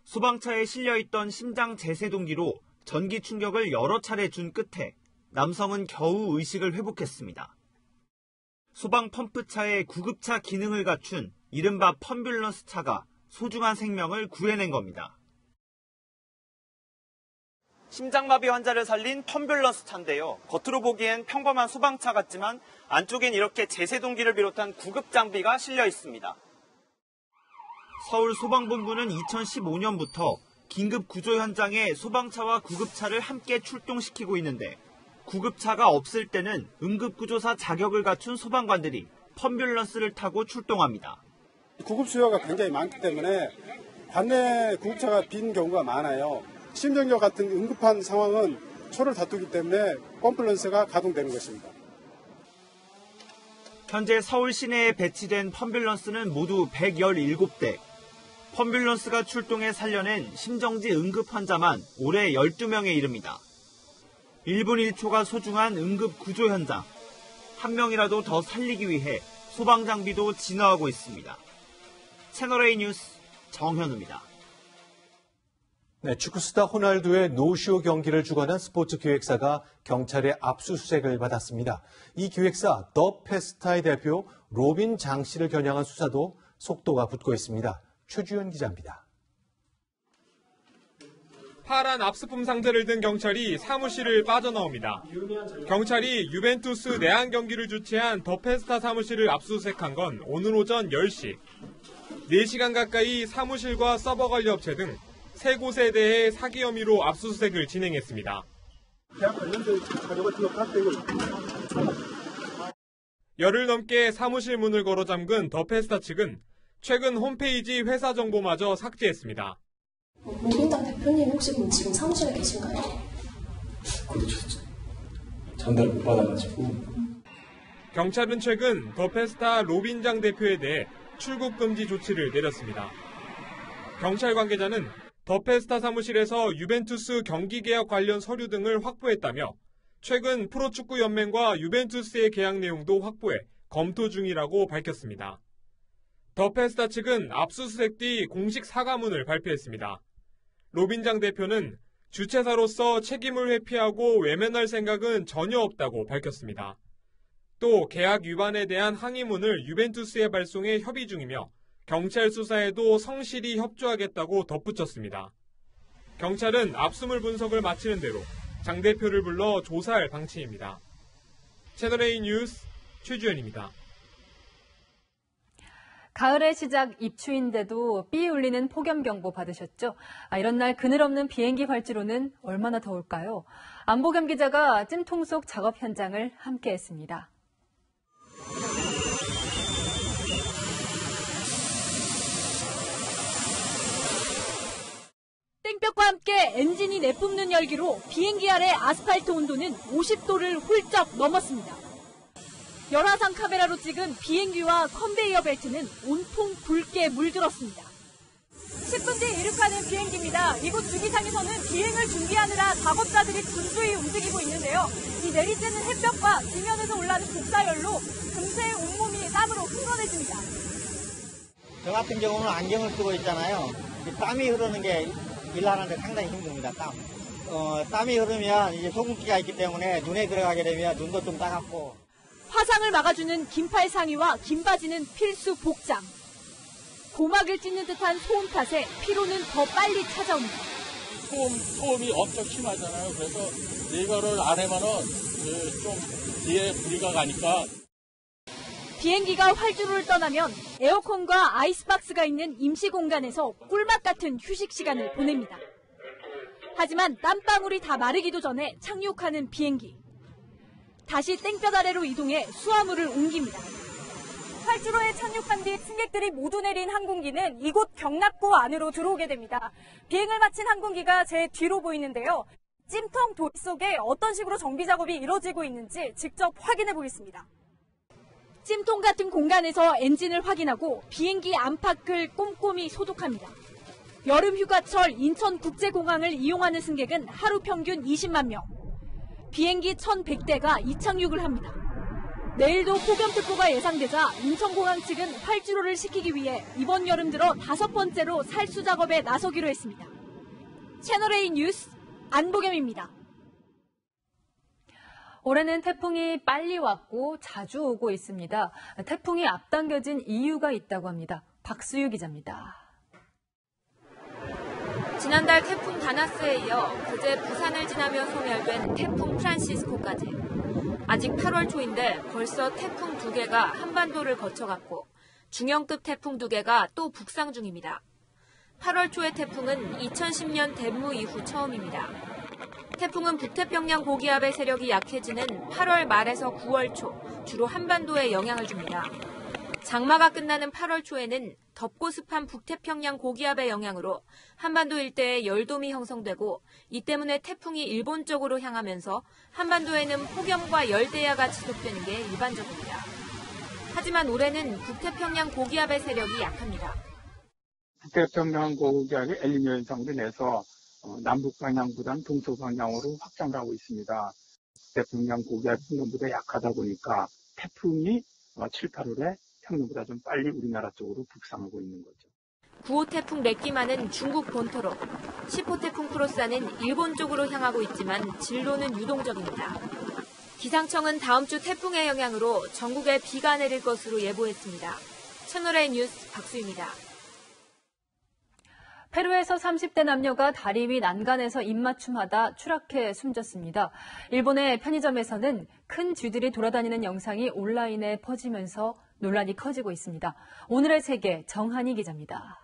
소방차에 실려있던 심장 제세동기로 전기 충격을 여러 차례 준 끝에 남성은 겨우 의식을 회복했습니다. 소방 펌프차의 구급차 기능을 갖춘 이른바 펌뷸런스 차가 소중한 생명을 구해낸 겁니다. 심장마비 환자를 살린 펌뷸런스 차인데요. 겉으로 보기엔 평범한 소방차 같지만 안쪽엔 이렇게 제세동기를 비롯한 구급 장비가 실려 있습니다. 서울소방본부는 2015년부터 긴급 구조 현장에 소방차와 구급차를 함께 출동시키고 있는데 구급차가 없을 때는 응급구조사 자격을 갖춘 소방관들이 펌뷸런스를 타고 출동합니다. 구급 수요가 굉장히 많기 때문에 관내 구급차가 빈 경우가 많아요. 심정력 같은 응급한 상황은 초를 다투기 때문에 펌뷸런스가 가동되는 것입니다. 현재 서울 시내에 배치된 펌뷸런스는 모두 117대. 펌뷸런스가 출동해 살려낸 심정지 응급 환자만 올해 12명에 이릅니다. 1분 1초가 소중한 응급 구조 현장. 한 명이라도 더 살리기 위해 소방 장비도 진화하고 있습니다. 채널A 뉴스 정현우입니다. 네, 축구스타 호날두의 노쇼 경기를 주관한 스포츠 기획사가 경찰의 압수수색을 받았습니다. 이 기획사 더 페스타의 대표 로빈 장 씨를 겨냥한 수사도 속도가 붙고 있습니다. 최주현 기자입니다. 파란 압수품 상자를 든 경찰이 사무실을 빠져나옵니다. 경찰이 유벤투스 내한 경기를 주최한 더 페스타 사무실을 압수수색한 건 오늘 오전 10시. 4시간 가까이 사무실과 서버 관리 업체 등 3곳에 대해 사기 혐의로 압수수색을 진행했습니다. 열흘 넘게 사무실 문을 걸어 잠근 더페스타 측은 최근 홈페이지 회사 정보마저 삭제했습니다. 노빈당 대표님 혹시 지금 사무실에 계신가요? 그것도 전달 못 받아가지고. 경찰은 최근 더페스타 로빈장 대표에 대해 출국 금지 조치를 내렸습니다. 경찰 관계자는 더페스타 사무실에서 유벤투스 경기 계약 관련 서류 등을 확보했다며 최근 프로축구연맹과 유벤투스의 계약 내용도 확보해 검토 중이라고 밝혔습니다. 더페스타 측은 압수수색 뒤 공식 사과문을 발표했습니다. 로빈장 대표는 주최사로서 책임을 회피하고 외면할 생각은 전혀 없다고 밝혔습니다. 또 계약 위반에 대한 항의문을 유벤투스에 발송해 협의 중이며 경찰 수사에도 성실히 협조하겠다고 덧붙였습니다. 경찰은 압수물 분석을 마치는 대로 장 대표를 불러 조사할 방침입니다. 채널A 뉴스 최주현입니다. 가을의 시작 입추인데도 삐 울리는 폭염경보 받으셨죠? 이런 날 그늘없는 비행기 활주로는 얼마나 더울까요? 안보겸 기자가 찜통 속 작업 현장을 함께했습니다. 땡볕과 함께 엔진이 내뿜는 열기로 비행기 아래 아스팔트 온도는 50도를 훌쩍 넘었습니다. 열화상 카메라로 찍은 비행기와 컨베이어 벨트는 온통 붉게 물들었습니다. 10분 뒤 이륙하는 비행기입니다. 이곳 주기장에서는 비행을 준비하느라 작업자들이 분주히 움직이고 있는데요. 이 내리쬐는 햇볕과 지면에서 올라오는 복사열로 금세 온몸이 땀으로 흥건해집니다. 저 같은 경우는 안경을 쓰고 있잖아요. 땀이 흐르는 게 일하는데 상당히 힘듭니다. 땀이 흐르면 이제 소금기가 있기 때문에 눈에 들어가게 되면 눈도 좀 따갑고. 화상을 막아주는 긴팔 상의와 긴 바지는 필수 복장. 고막을 찢는 듯한 소음 탓에 피로는 더 빨리 찾아옵니다. 소음이 엄청 심하잖아요. 그래서 이거를 안 하면은 좀 뒤에 무리가 가니까. 비행기가 활주로를 떠나면 에어컨과 아이스박스가 있는 임시 공간에서 꿀맛 같은 휴식 시간을 보냅니다. 하지만 땀방울이 다 마르기도 전에 착륙하는 비행기. 다시 땡볕 아래로 이동해 수화물을 옮깁니다. 활주로에 착륙한 뒤 승객들이 모두 내린 항공기는 이곳 경납고 안으로 들어오게 됩니다. 비행을 마친 항공기가 제 뒤로 보이는데요. 찜통 도리 속에 어떤 식으로 정비 작업이 이루어지고 있는지 직접 확인해 보겠습니다. 찜통 같은 공간에서 엔진을 확인하고 비행기 안팎을 꼼꼼히 소독합니다. 여름 휴가철 인천국제공항을 이용하는 승객은 하루 평균 20만 명. 비행기 1,100대가 이착륙을 합니다. 내일도 폭염특보가 예상되자 인천공항 측은 활주로를 식히기 위해 이번 여름 들어 5번째로 살수 작업에 나서기로 했습니다. 채널A 뉴스 안보겸입니다. 올해는 태풍이 빨리 왔고 자주 오고 있습니다. 태풍이 앞당겨진 이유가 있다고 합니다. 박수유 기자입니다. 지난달 태풍 다나스에 이어 그제 부산을 지나며 소멸된 태풍 프란시스코까지. 아직 8월 초인데 벌써 태풍 2개가 한반도를 거쳐갔고 중형급 태풍 2개가 또 북상 중입니다. 8월 초의 태풍은 2010년 덴무 이후 처음입니다. 태풍은 북태평양 고기압의 세력이 약해지는 8월 말에서 9월 초 주로 한반도에 영향을 줍니다. 장마가 끝나는 8월 초에는 덥고 습한 북태평양 고기압의 영향으로 한반도 일대에 열돔이 형성되고 이 때문에 태풍이 일본 쪽으로 향하면서 한반도에는 폭염과 열대야가 지속되는 게 일반적입니다. 하지만 올해는 북태평양 고기압의 세력이 약합니다. 북태평양 고기압이 엘니뇨 현상으로 인해서 남북 방향보다는 동서 방향으로 확장을 하고 있습니다. 북태평양 고기압이 평년보다 약하다 보니까 태풍이 7, 8월에 평년보다 좀 빨리 우리나라 쪽으로 북상하고 있는 거죠. 9호 태풍 레끼마는 중국 본토로, 10호 태풍 크로사는 일본 쪽으로 향하고 있지만 진로는 유동적입니다. 기상청은 다음 주 태풍의 영향으로 전국에 비가 내릴 것으로 예보했습니다. 채널A 뉴스 박수입니다. 페루에서 30대 남녀가 다리 위 난간에서 입맞춤하다 추락해 숨졌습니다. 일본의 편의점에서는 큰 쥐들이 돌아다니는 영상이 온라인에 퍼지면서 논란이 커지고 있습니다. 오늘의 세계 정한희 기자입니다.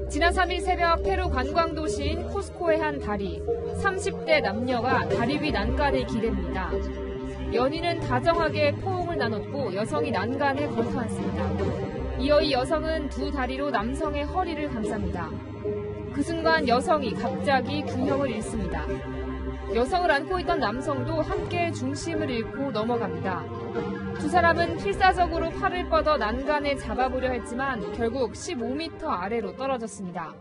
지난 3일 새벽 페루 관광 도시인 쿠스코의 한 다리. 30대 남녀가 다리 위 난간을 기댑니다. 연인은 다정하게 포옹을 나눴고 여성이 난간에 걸터 앉습니다. 이어 이 여성은 두 다리로 남성의 허리를 감쌉니다. 그 순간 여성이 갑자기 균형을 잃습니다. 여성을 안고 있던 남성도 함께 중심을 잃고 넘어갑니다. 두 사람은 필사적으로 팔을 뻗어 난간에 잡아보려 했지만 결국 15m 아래로 떨어졌습니다.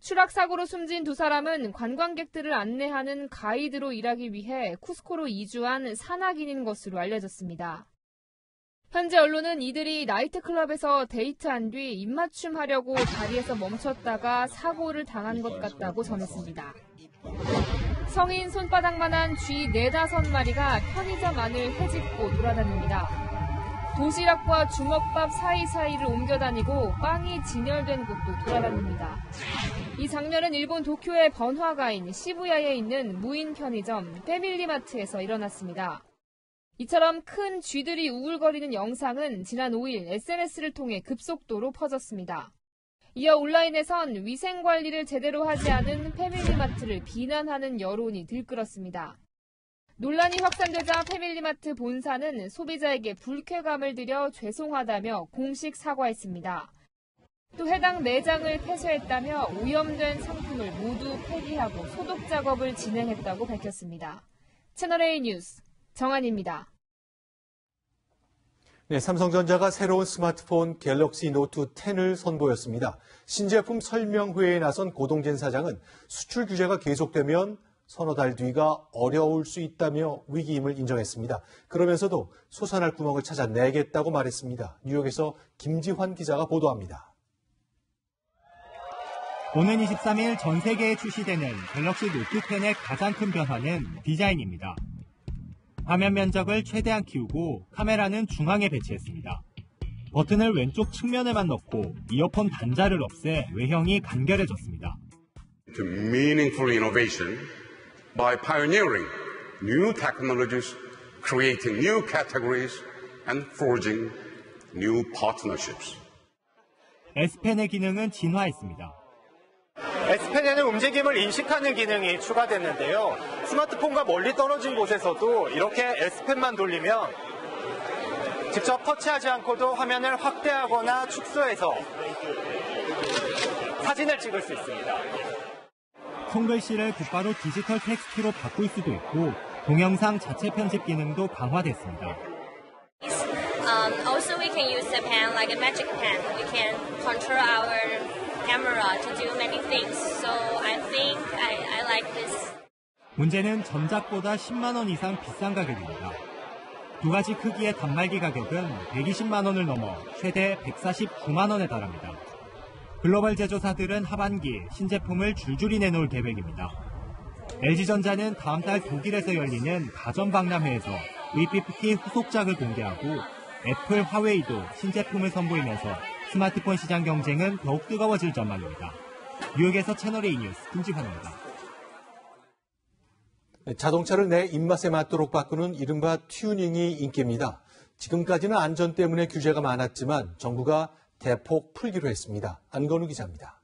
추락사고로 숨진 두 사람은 관광객들을 안내하는 가이드로 일하기 위해 쿠스코로 이주한 산악인인 것으로 알려졌습니다. 현재 언론은 이들이 나이트클럽에서 데이트한 뒤 입맞춤하려고 다리에서 멈췄다가 사고를 당한 것 같다고 전했습니다. 성인 손바닥만한 쥐 4-5마리가 편의점 안을 헤집고 돌아다닙니다. 도시락과 주먹밥 사이사이를 옮겨다니고 빵이 진열된 곳도 돌아다닙니다. 이 장면은 일본 도쿄의 번화가인 시부야에 있는 무인 편의점 패밀리마트에서 일어났습니다. 이처럼 큰 쥐들이 우글거리는 영상은 지난 5일 SNS를 통해 급속도로 퍼졌습니다. 이어 온라인에선 위생관리를 제대로 하지 않은 패밀리마트를 비난하는 여론이 들끓었습니다. 논란이 확산되자 패밀리마트 본사는 소비자에게 불쾌감을 드려 죄송하다며 공식 사과했습니다. 또 해당 매장을 폐쇄했다며 오염된 상품을 모두 폐기하고 소독 작업을 진행했다고 밝혔습니다. 채널A 뉴스 정한입니다. 네, 삼성전자가 새로운 스마트폰 갤럭시 노트 10을 선보였습니다. 신제품 설명회에 나선 고동진 사장은 수출 규제가 계속되면 서너 달 뒤가 어려울 수 있다며 위기임을 인정했습니다. 그러면서도 솟아날 구멍을 찾아내겠다고 말했습니다. 뉴욕에서 김지환 기자가 보도합니다. 오는 23일 전 세계에 출시되는 갤럭시 노트 10의 가장 큰 변화는 디자인입니다. 화면 면적을 최대한 키우고 카메라는 중앙에 배치했습니다. 버튼을 왼쪽 측면에만 넣고 이어폰 단자를 없애 외형이 간결해졌습니다. To meaningful innovation by pioneering new technologies, creating new categories, and forging new partnerships. S펜의 기능은 진화했습니다. S펜에는 움직임을 인식하는 기능이 추가됐는데요. 스마트폰과 멀리 떨어진 곳에서도 이렇게 S펜만 돌리면 직접 터치하지 않고도 화면을 확대하거나 축소해서 사진을 찍을 수 있습니다. 손글씨를 곧바로 디지털 텍스트로 바꿀 수도 있고 동영상 자체 편집 기능도 강화됐습니다. Also we can use the pen like a magic pen. We can control our camera to do many things. So I think I like this. 문제는 전작보다 10만 원 이상 비싼 가격입니다. 두 가지 크기의 단말기 가격은 120만 원을 넘어 최대 149만 원에 달합니다. 글로벌 제조사들은 하반기 신제품을 줄줄이 내놓을 계획입니다. LG전자는 다음 달 독일에서 열리는 가전박람회에서 V50 후속작을 공개하고 애플, 화웨이도 신제품을 선보이면서 스마트폰 시장 경쟁은 더욱 뜨거워질 전망입니다. 뉴욕에서 채널A 뉴스 김지환입니다. 자동차를 내 입맛에 맞도록 바꾸는 이른바 튜닝이 인기입니다. 지금까지는 안전 때문에 규제가 많았지만 정부가 대폭 풀기로 했습니다. 안건우 기자입니다.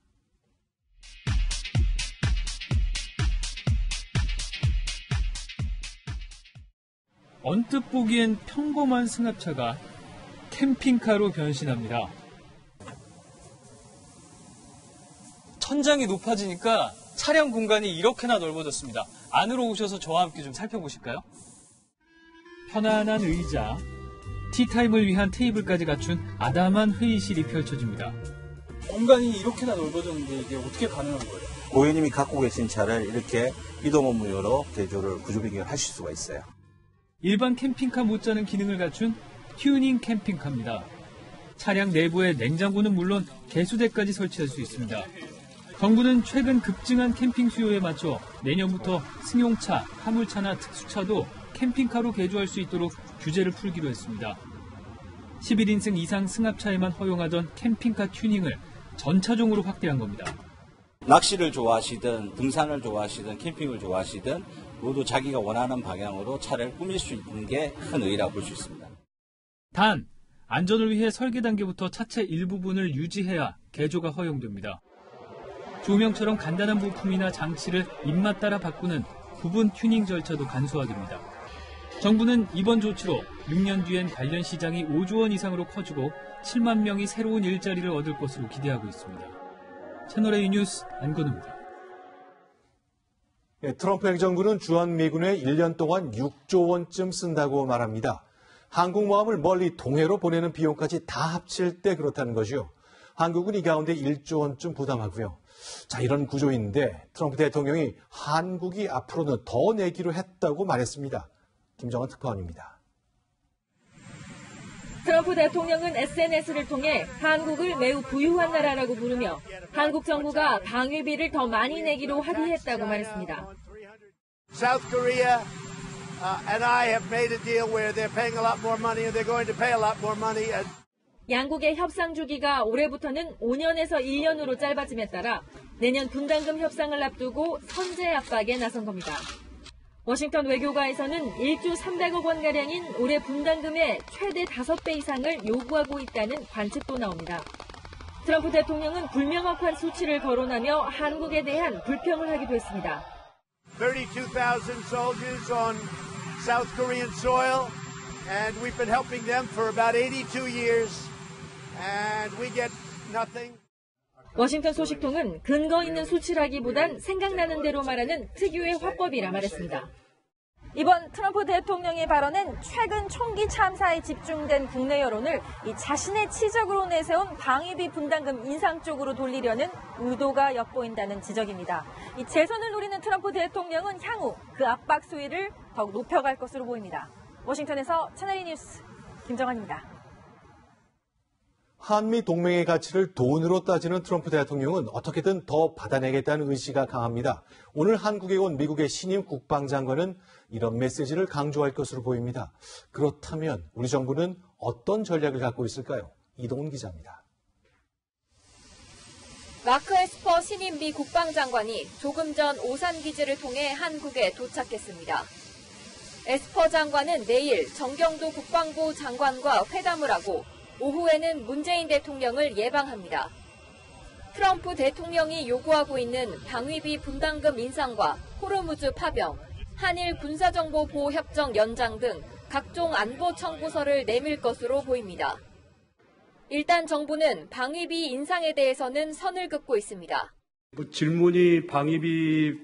언뜻 보기엔 평범한 승합차가 캠핑카로 변신합니다. 천장이 높아지니까 차량 공간이 이렇게나 넓어졌습니다. 안으로 오셔서 저와 함께 좀 살펴보실까요? 편안한 의자, 티타임을 위한 테이블까지 갖춘 아담한 회의실이 펼쳐집니다. 공간이 이렇게나 넓어졌는데 이게 어떻게 가능한 거예요? 고객님이 갖고 계신 차를 이렇게 이동 업무용으로 개조를 구조 변경을 하실 수가 있어요. 일반 캠핑카 못지않은 기능을 갖춘 튜닝 캠핑카입니다. 차량 내부에 냉장고는 물론 개수대까지 설치할 수 있습니다. 정부는 최근 급증한 캠핑 수요에 맞춰 내년부터 승용차, 화물차나 특수차도 캠핑카로 개조할 수 있도록 규제를 풀기로 했습니다. 11인승 이상 승합차에만 허용하던 캠핑카 튜닝을 전차종으로 확대한 겁니다. 낚시를 좋아하시든 등산을 좋아하시든 캠핑을 좋아하시든 모두 자기가 원하는 방향으로 차를 꾸밀 수 있는 게 큰 의의라고 볼 수 있습니다. 단, 안전을 위해 설계 단계부터 차체 일부분을 유지해야 개조가 허용됩니다. 조명처럼 간단한 부품이나 장치를 입맛 따라 바꾸는 부분 튜닝 절차도 간소화됩니다. 정부는 이번 조치로 6년 뒤엔 관련 시장이 5조 원 이상으로 커지고 7만 명이 새로운 일자리를 얻을 것으로 기대하고 있습니다. 채널A 뉴스 안건우입니다. 트럼프 행정부는 주한미군에 1년 동안 6조 원쯤 쓴다고 말합니다. 항공모함을 멀리 동해로 보내는 비용까지 다 합칠 때 그렇다는 거죠. 한국은 이 가운데 1조 원쯤 부담하고요. 자, 이런 구조인데 트럼프 대통령이 한국이 앞으로는 더 내기로 했다고 말했습니다. 김정은 특파원입니다. 트럼프 대통령은 SNS를 통해 한국을 매우 부유한 나라라고 부르며 한국 정부가 방위비를 더 많이 내기로 합의했다고 말했습니다. South Korea and I have made a deal where they're paying a lot more money and they're going to pay a lot more money. 양국의 협상 주기가 올해부터는 5년에서 1년으로 짧아짐에 따라 내년 분담금 협상을 앞두고 선제 압박에 나선 겁니다. 워싱턴 외교가에서는 1조 300억 원가량인 올해 분담금의 최대 5배 이상을 요구하고 있다는 관측도 나옵니다. 트럼프 대통령은 불명확한 수치를 거론하며 한국에 대한 불평을 하기도 했습니다. 32,000 soldiers on South Korean soil, and we've been helping them for about 82 years, and we get nothing. 워싱턴 소식통은 근거 있는 수치라기보단 생각나는 대로 말하는 특유의 화법이라 말했습니다. 이번 트럼프 대통령의 발언은 최근 총기 참사에 집중된 국내 여론을 자신의 치적으로 내세운 방위비 분담금 인상 쪽으로 돌리려는 의도가 엿보인다는 지적입니다. 이 재선을 노리는 트럼프 대통령은 향후 그 압박 수위를 더욱 높여갈 것으로 보입니다. 워싱턴에서 채널A 뉴스 김정환입니다. 한미 동맹의 가치를 돈으로 따지는 트럼프 대통령은 어떻게든 더 받아내겠다는 의지가 강합니다. 오늘 한국에 온 미국의 신임 국방장관은 이런 메시지를 강조할 것으로 보입니다. 그렇다면 우리 정부는 어떤 전략을 갖고 있을까요? 이동훈 기자입니다. 마크 에스퍼 신임 미 국방장관이 조금 전 오산 기지를 통해 한국에 도착했습니다. 에스퍼 장관은 내일 정경도 국방부 장관과 회담을 하고 오후에는 문재인 대통령을 예방합니다. 트럼프 대통령이 요구하고 있는 방위비 분담금 인상과 호르무즈 파병, 한일 군사정보보호협정 연장 등 각종 안보 청구서를 내밀 것으로 보입니다. 일단 정부는 방위비 인상에 대해서는 선을 긋고 있습니다. 질문이 방위비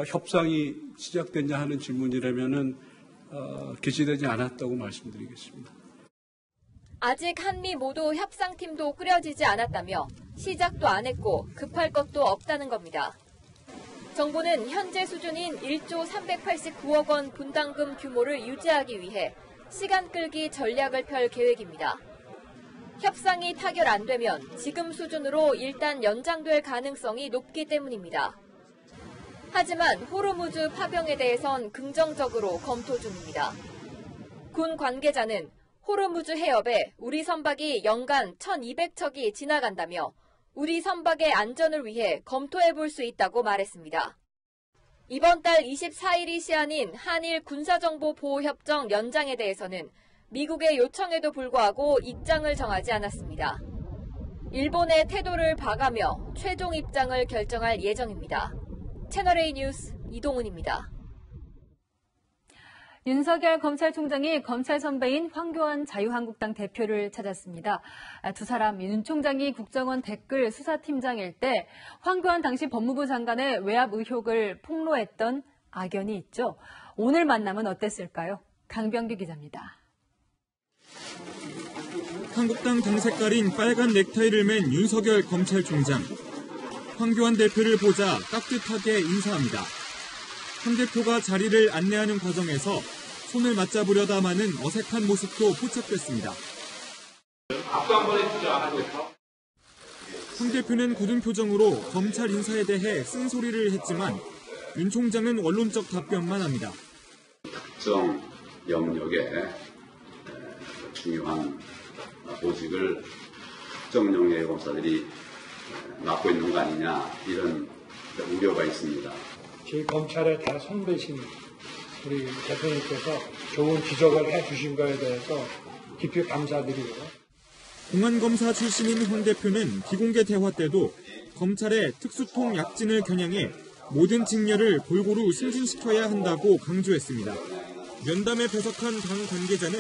협상이 시작됐냐 하는 질문이라면은 개시되지 않았다고 말씀드리겠습니다. 아직 한미 모두 협상팀도 꾸려지지 않았다며 시작도 안 했고 급할 것도 없다는 겁니다. 정부는 현재 수준인 1조 389억 원 분담금 규모를 유지하기 위해 시간 끌기 전략을 펼 계획입니다. 협상이 타결 안 되면 지금 수준으로 일단 연장될 가능성이 높기 때문입니다. 하지만 호르무즈 파병에 대해선 긍정적으로 검토 중입니다. 군 관계자는 호르무즈 해협에 우리 선박이 연간 1,200척이 지나간다며 우리 선박의 안전을 위해 검토해 볼 수 있다고 말했습니다. 이번 달 24일이 시한인 한일 군사정보보호협정 연장에 대해서는 미국의 요청에도 불구하고 입장을 정하지 않았습니다. 일본의 태도를 봐가며 최종 입장을 결정할 예정입니다. 채널A 뉴스 이동훈입니다. 윤석열 검찰총장이 검찰 선배인 황교안 자유한국당 대표를 찾았습니다. 두 사람 윤 총장이 국정원 댓글 수사팀장일 때 황교안 당시 법무부 장관의 외압 의혹을 폭로했던 악연이 있죠. 오늘 만남은 어땠을까요? 강병규 기자입니다. 한국당 당 색깔인 빨간 넥타이를 맨 윤석열 검찰총장. 황교안 대표를 보자 깍듯하게 인사합니다. 황 대표가 자리를 안내하는 과정에서 손을 맞잡으려다마는 어색한 모습도 포착됐습니다. 앞도 한 번에 주저 안 하고 있어. 황 대표는 굳은 표정으로 검찰 인사에 대해 쓴소리를 했지만 윤 총장은 원론적 답변만 합니다. 특정 영역에 중요한 보직을 특정 영역의 검사들이 맡고 있는 거 아니냐 이런 우려가 있습니다. 제 검찰의 다 선배신 우리 대표님께서 좋은 지적을 해주신 거에 대해서 깊이 감사드리고. 공안검사 출신인 황 대표는 비공개 대화 때도 검찰의 특수통 약진을 겨냥해 모든 직렬을 골고루 승진시켜야 한다고 강조했습니다. 면담에 배석한 당 관계자는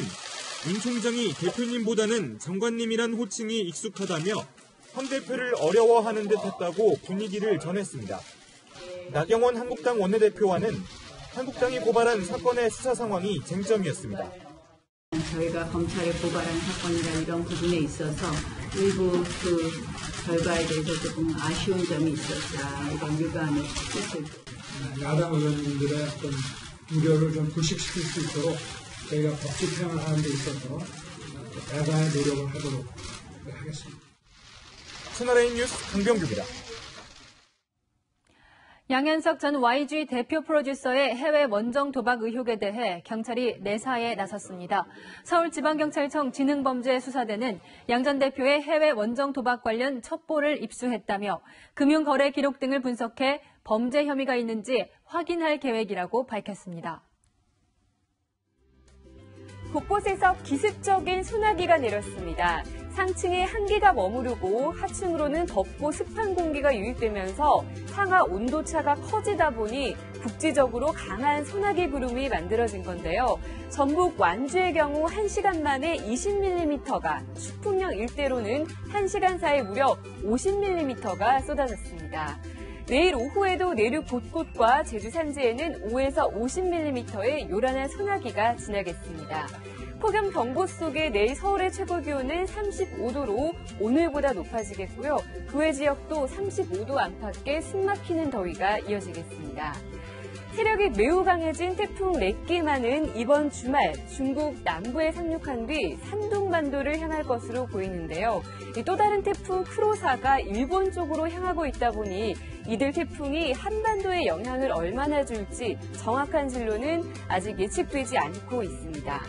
윤 총장이 대표님보다는 장관님이란 호칭이 익숙하다며 황 대표를 어려워하는 듯 했다고 분위기를 전했습니다. 나경원 한국당 원내대표와는 한국당이 고발한 사건의 수사 상황이 쟁점이었습니다. 저희가 검찰에 고발한 사건이라 이런 부분에 있어서 일부 그 결과에 대해서 조금 아쉬운 점이 있었다. 이런 유감을 뜻을. 야당 의원님들의 어떤 우려를 좀 불식시킬 수 있도록 저희가 법 집행을 하는 데 있어서 대단한 노력을 하도록 하겠습니다. 채널A 뉴스 강병규입니다. 양현석 전 YG 대표 프로듀서의 해외 원정 도박 의혹에 대해 경찰이 내사에 나섰습니다. 서울지방경찰청 지능범죄수사대는 양 전 대표의 해외 원정 도박 관련 첩보를 입수했다며 금융거래 기록 등을 분석해 범죄 혐의가 있는지 확인할 계획이라고 밝혔습니다. 곳곳에서 기습적인 소나기가 내렸습니다. 상층에 한기가 머무르고 하층으로는 덥고 습한 공기가 유입되면서 상하 온도차가 커지다 보니 국지적으로 강한 소나기 구름이 만들어진 건데요. 전북 완주의 경우 1시간 만에 20mm가, 추풍령 일대로는 1시간 사이에 무려 50mm가 쏟아졌습니다. 내일 오후에도 내륙 곳곳과 제주 산지에는 5에서 50mm의 요란한 소나기가 지나겠습니다. 폭염경보 속에 내일 서울의 최고기온은 35도로 오늘보다 높아지겠고요. 그 외 지역도 35도 안팎의 숨막히는 더위가 이어지겠습니다. 세력이 매우 강해진 태풍 레끼마는 이번 주말 중국 남부에 상륙한 뒤 산둥반도를 향할 것으로 보이는데요. 또 다른 태풍 크로사가 일본 쪽으로 향하고 있다 보니 이들 태풍이 한반도에 영향을 얼마나 줄지 정확한 진로는 아직 예측되지 않고 있습니다.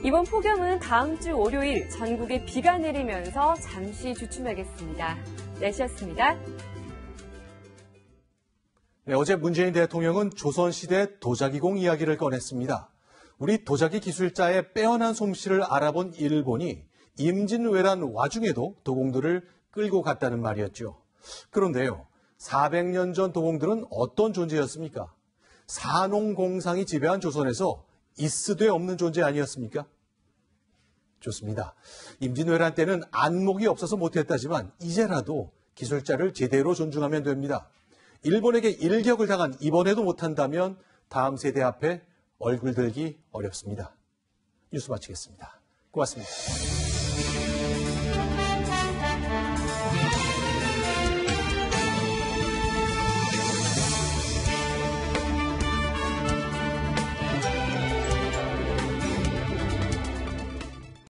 이번 폭염은 다음 주 월요일 전국에 비가 내리면서 잠시 주춤하겠습니다. 날씨였습니다. 네, 어제 문재인 대통령은 조선시대 도자기공 이야기를 꺼냈습니다. 우리 도자기 기술자의 빼어난 솜씨를 알아본 일본이 임진왜란 와중에도 도공들을 끌고 갔다는 말이었죠. 그런데요, 400년 전 도공들은 어떤 존재였습니까? 산농공상이 지배한 조선에서 있으되 없는 존재 아니었습니까? 좋습니다. 임진왜란 때는 안목이 없어서 못했다지만 이제라도 기술자를 제대로 존중하면 됩니다. 일본에게 일격을 당한 이번에도 못한다면 다음 세대 앞에 얼굴 들기 어렵습니다. 뉴스 마치겠습니다. 고맙습니다.